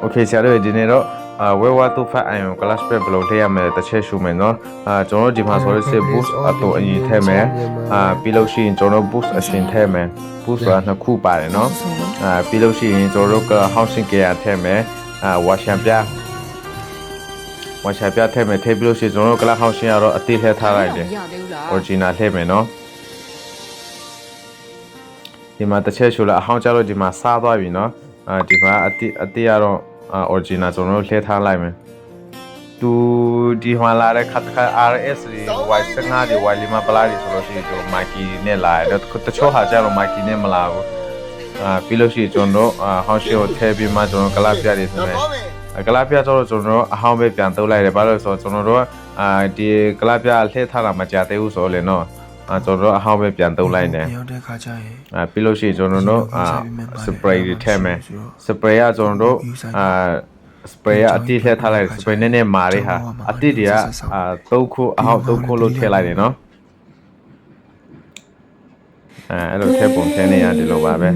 โอเคဆရာတို့ဒီနေ့တော့ဝဲဝါတူဖတ်အိုင်ကလပ်စပဘယ်လိုထည့်ရမလဲတစ်ချက်ရှုမယ်နော်ကျွန်တော်ဒီမှာဆိုလို့စစ် boost အတူအရင်ထည့်မယ်ပြီးလို့ရှိရင်ကျွန်တော် boost အရှင်ထည့်မယ် boost ဆိုတာနှစ်ခုပါတယ်နော်ပြီးလို့ရှိရင်ကျွန်တော်တို့က housing care ထည့်မယ်ဝါရှန်ပြထည့်မယ်ထည့်ပြီးလို့ရှိရင်ကျွန်တော်တို့ကလပ် housing ကတော့အတိထည့်ထားလိုက်တယ် original ထည့်မယ်နော်ဒီမှာတစ်ချက်ရှုလိုက်အဟောင်းကြလို့ဒီမှာစားသွားပြီနော်ဒီမှာအတိကတော့ original ကျွန်တော်တို့ထည့်ထားလိုက်မယ်သူဒီမှာလာတဲ့ခတ် RS တွေ Y15 တွေ Y5 ပလာတွေဆိုလို့ရှိရင်ကျွန်တော် Mikey နဲ့လာတယ်တချို့ဟာကျတော့ Mikey နဲ့မလာဘူးပြီးလို့ရှိရင်ကျွန်တော်ဟောင်းရှိကိုထည့်ပြီးမှကျွန်တော်ကလပ်ပြတွေဆိုမယ်ကလပ်ပြကျတော့ကျွန်တော်အဟောင်းပဲပြန်တုပ်လိုက်တယ်ဘာလို့လဲဆိုတော့ကျွန်တော်တို့ဒီကလပ်ပြလှည့်ထားတာမကြသေးဘူးဆိုတော့လေနော်ကျွန်တော်အဟောင်းပဲပြန်တုပ်လိုက်တယ်ပြီးလို့ရှိရင်ကျွန်တော်တို့spray တွေထည့်မယ် spray ကကျွန်တော်တို့spray အတိထည့်ထားလိုက် spray နည်းနည်းမာလေးဟာအတိတွေက3ခုအဟောင်း3ခုလို့ထည့်လိုက်တယ်နော်အဲ့လိုထည့်ပုံထည့်နေရတယ်လို့ပါပဲ